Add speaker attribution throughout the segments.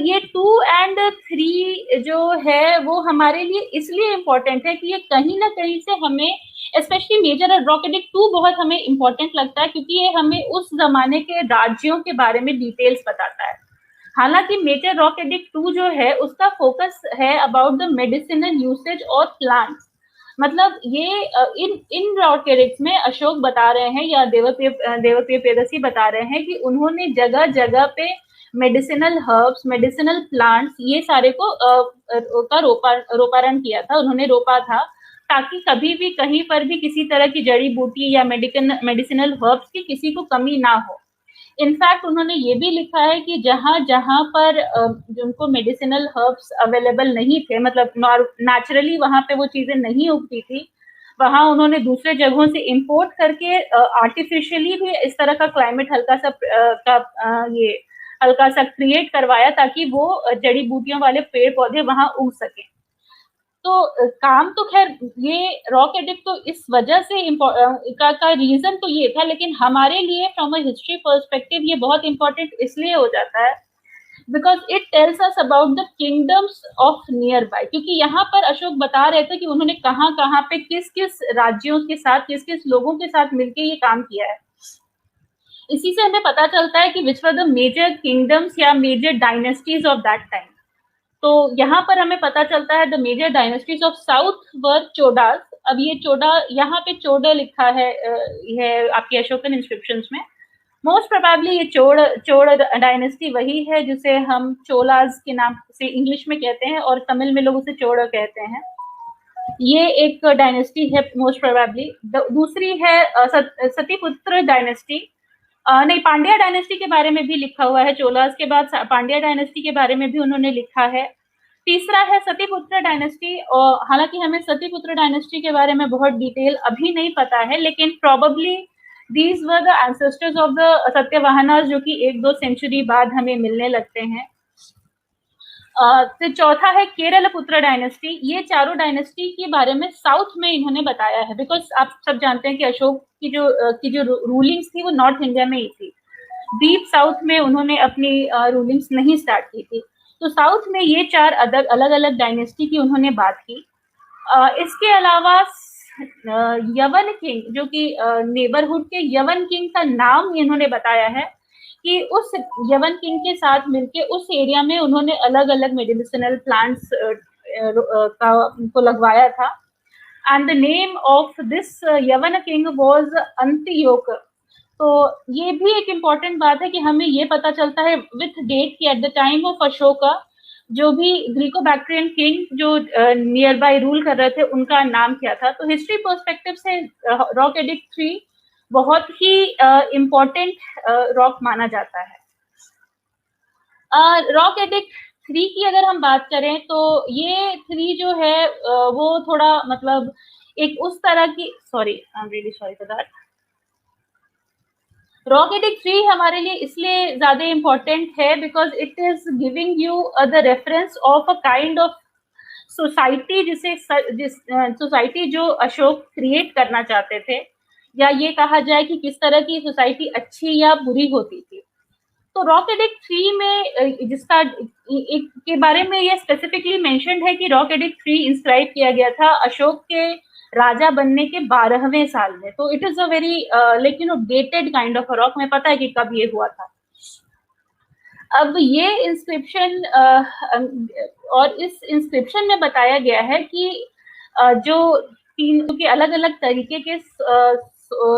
Speaker 1: ये 2 और 3 जो है वो हमारे लिए इसलिए इम्पोर्टेंट है कि ये कहीं ना कहीं से हमें, स्पेशली मेजर और रॉक एडिक्ट 2 बहुत हमें इम्पोर्टेंट लगता है, क्योंकि ये हमें उस जमाने के राज्यों के बारे में डिटेल्स बताता है। हालांकि मेजर रॉक एडिक्ट 2 जो है उसका फोकस है अबाउट द मेडिसिनल यूसेज और प्लांट्स। मतलब ये इन इन रॉक एडिक्ट्स में अशोक बता रहे हैं या देवप्रिय प्रियदर्शी बता रहे हैं कि उन्होंने जगह जगह पे मेडिसिनल हर्ब्स, मेडिसिनल प्लांट्स, ये सारे को का रोपारण किया था, उन्होंने रोपा था, ताकि कभी भी कहीं पर भी किसी तरह की जड़ी बूटी या मेडिसिनल हर्ब्स की किसी को कमी ना हो। इनफैक्ट उन्होंने ये भी लिखा है कि जहां जहां पर उनको मेडिसिनल हर्ब्स अवेलेबल नहीं थे, मतलब नेचुरली वहां पे वो चीजें नहीं उगती थी, वहां उन्होंने दूसरे जगहों से इंपोर्ट करके आर्टिफिशियली भी इस तरह का क्लाइमेट ये हल्का सा क्रिएट करवाया, ताकि वो जड़ी बूटियों वाले पेड़ पौधे वहां उग सके। तो काम तो खैर ये रॉक एडिक्ट तो इस वजह से का रीजन तो ये था, लेकिन हमारे लिए फ्रॉम अ हिस्ट्री पर्सपेक्टिव ये बहुत इंपॉर्टेंट इसलिए हो जाता है because it tells us about the kingdoms of near by, क्योंकि यहाँ पर अशोक बता रहे थे कि उन्होंने कहाँ कहाँ पे किस किस राज्यों के साथ, किस किस लोगों के साथ मिलकर ये काम किया है। इसी से हमें पता चलता है कि which were the major kingdoms या major dynasties of that time. तो यहाँ पर हमें पता चलता है the major dynasties of south were Chodas. अब ये चोडा, यहाँ पे चोडा लिखा है आपके अशोकन इंस्क्रिप्शंस में। मोस्ट प्रोबेबली ये चोड़ डायनेस्टी वही है जिसे हम चोलाज के नाम से इंग्लिश में कहते हैं और तमिल में लोग उसे चोड़ कहते हैं। ये एक डायनेस्टी है मोस्ट प्रोबेबली। दूसरी है सतीपुत्र डायनेस्टी। नहीं, पांड्या डायनेस्टी के बारे में भी लिखा हुआ है, चोलास के बाद पांड्या डायनेस्टी के बारे में भी उन्होंने लिखा है। तीसरा है सतीपुत्र डायनेस्टी, और हालांकि हमें सतीपुत्र डायनेस्टी के बारे में बहुत डिटेल अभी नहीं पता है, लेकिन probably these were the ancestors of the Satyavahanas, जो कि 1-2 सेंचुरी बाद हमें मिलने लगते हैं। फिर चौथा है केरल पुत्र डायनेस्टी। ये चारों डायनेस्टी के बारे में साउथ में इन्होंने बताया है, बिकॉज आप सब जानते हैं कि अशोक की जो रूलिंग्स थी वो नॉर्थ इंडिया में ही थी। डीप साउथ में उन्होंने अपनी रूलिंग्स नहीं स्टार्ट की थी। तो साउथ में ये 4 अलग अलग डायनेस्टी की उन्होंने बात की। इसके अलावा यवन किंग, जो कि नेबरहुड के यवन किंग का नाम इन्होंने बताया है कि उस यवन किंग के साथ मिलके उस एरिया में उन्होंने अलग अलग मेडिसिनल प्लांट्स का उनको लगवाया था। And the name of this यवन किंग वाज अंत्योक। तो ये भी एक इम्पॉर्टेंट बात है कि हमें ये पता चलता है विथ डेट कि at the time of Ashoka जो भी ग्रीको बैक्ट्रियन किंग जो नियर बाय रूल कर रहे थे उनका नाम क्या था। तो हिस्ट्री पर्सपेक्टिव से रॉक एडिक्ट 3 बहुत ही इम्पोर्टेंट रॉक माना जाता है। रॉक एडिक्ट 3 की अगर हम बात करें तो ये 3 जो है वो थोड़ा मतलब एक उस तरह की, sorry I am really sorry for that. Rock edict 3 हमारे लिए इसलिए ज्यादा इम्पोर्टेंट है because it is giving you the reference of a kind of society society जो अशोक क्रिएट करना चाहते थे, या ये कहा जाए कि किस तरह की सोसाइटी अच्छी या बुरी होती थी। तो रॉक एडिक्ट 3 में जिसका एक के बारे में ये स्पेसिफिकली मेंशन्ड है कि रॉक एडिक्ट 3 इंस्क्राइब किया गया था अशोक के राजा बनने के 12वें साल में। तो it is a very dated kind of rock. में पता है कि कब ये हुआ था। अब ये इंस्क्रिप्शन और इस इंस्क्रिप्शन में बताया गया है कि जो 3 के अलग अलग तरीके के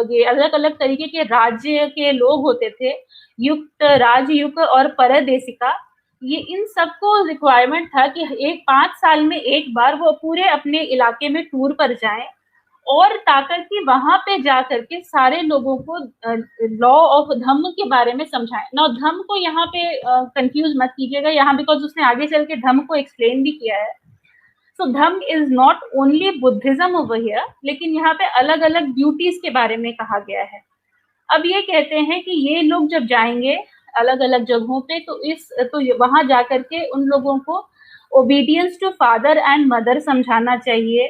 Speaker 1: ये अलग अलग तरीके के राज्य के लोग होते थे, युक्त, राजयुक्त और परदेशिका। ये इन सबको रिक्वायरमेंट था कि 5 साल में एक बार वो पूरे अपने इलाके में टूर पर जाएं और ताकत की वहां पे जाकर के सारे लोगों को लॉ ऑफ धम्म के बारे में समझाएं। ना धम्म को यहाँ पे कंफ्यूज मत कीजिएगा यहाँ, बिकॉज उसने आगे चल के धम्म को एक्सप्लेन भी किया है। So dhamma is not only Buddhism over here, लेकिन यहाँ पे अलग अलग ड्यूटीज के बारे में कहा गया है। अब ये कहते हैं कि ये लोग जब जाएंगे अलग अलग जगहों पे तो वहां जाकर के उन लोगों को obedience to father and mother समझाना चाहिए,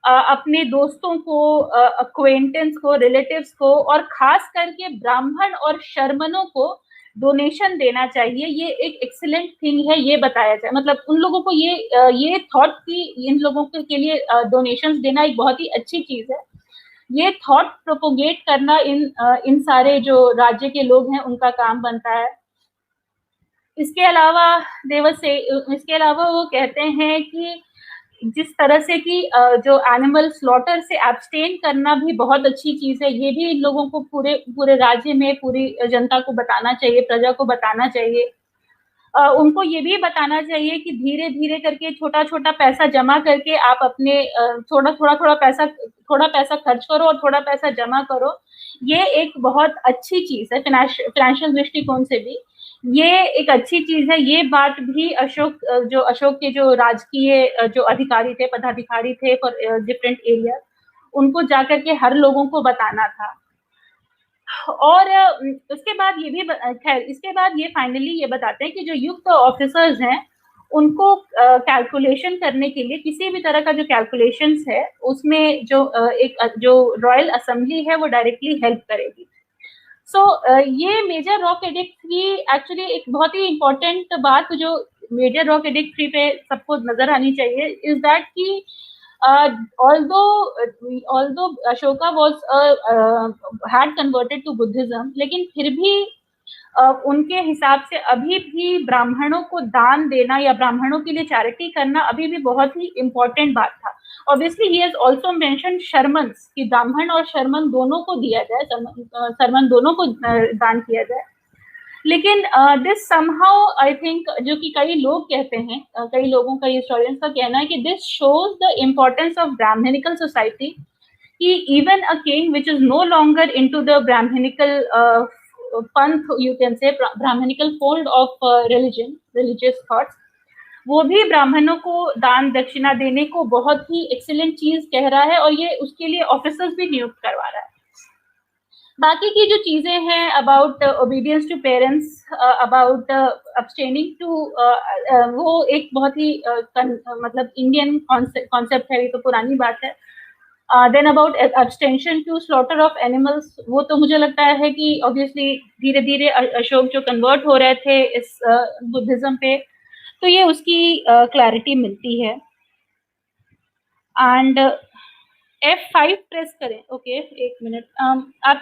Speaker 1: अपने दोस्तों को, अक्वेंटेंस को, रिलेटिव्स को, और खास करके ब्राह्मण और शर्मनों को डोनेशन देना चाहिए, ये एक एक्सीलेंट थिंग है, ये बताया जाए, मतलब उन लोगों को ये थॉट कि इन लोगों के लिए डोनेशंस देना एक बहुत ही अच्छी चीज है। ये थॉट प्रोपोगेट करना इन सारे जो राज्य के लोग हैं उनका काम बनता है। इसके अलावा देवर से इसके अलावा वो कहते हैं कि जिस तरह से कि जो एनिमल स्लॉटर से एब्सटेन करना भी बहुत अच्छी चीज है, ये भी इन लोगों को पूरे पूरे राज्य में पूरी जनता को बताना चाहिए, प्रजा को बताना चाहिए। उनको ये भी बताना चाहिए कि धीरे धीरे करके छोटा छोटा पैसा जमा करके आप अपने थोड़ा पैसा खर्च करो और थोड़ा पैसा जमा करो। ये एक बहुत अच्छी चीज है फाइनेंशियल दृष्टिकोण से भी, ये एक अच्छी चीज है। ये बात भी अशोक के जो राजकीय जो अधिकारी थे, पदाधिकारी थे फॉर डिफरेंट एरिया, उनको जाकर के हर लोगों को बताना था। और उसके बाद ये भी खैर इसके बाद ये फाइनली ये बताते हैं कि जो युक्त ऑफिसर्स हैं उनको कैलकुलेशन करने के लिए किसी भी तरह का जो कैलकुलेशंस है उसमें जो रॉयल असेंबली है वो डायरेक्टली हेल्प करेगी। ये मेजर रॉक एडिक्ट 3 एक्चुअली एक बहुत ही इम्पोर्टेंट बात जो मेजर रॉक एडिक्ट 3 पे सबको नजर आनी चाहिए इज दैट कि although Ashoka was had converted to Buddhism, लेकिन फिर भी उनके हिसाब से अभी भी ब्राह्मणों को दान देना या ब्राह्मणों के लिए चैरिटी करना अभी भी बहुत ही इम्पोर्टेंट बात था। Obviously he has also mention shramans कि ब्राह्मण और शर्मन दोनों को दिया जाए, शर्मन दोनों को दान किया जाए। लेकिन दिस समहाउ आई थिंक, जो कि कई लोग कहते हैं, कई लोगों का, हिस्टोरियंस का कहना है कि this shows the importance of Brahmanical society, कि even a king which is no longer into the Brahmanical panth, you can say Brahmanical fold of religious thoughts, वो भी ब्राह्मणों को दान दक्षिणा देने को बहुत ही एक्सीलेंट चीज कह रहा है और ये उसके लिए ऑफिसर्स भी नियुक्त करवा रहा है। बाकी की जो चीजें हैं about obedience to parents, about abstaining to, वो एक बहुत ही मतलब इंडियन कॉन्सेप्ट है, ये तो पुरानी बात है। Then about abstention to slaughter of animals, वो तो मुझे लगता है कि ऑब्वियसली धीरे धीरे अशोक जो कन्वर्ट हो रहे थे इस बुद्धिज्म पे, तो ये उसकी क्लैरिटी मिलती है। एंड F5 प्रेस करें। ओके, एक मिनट, आप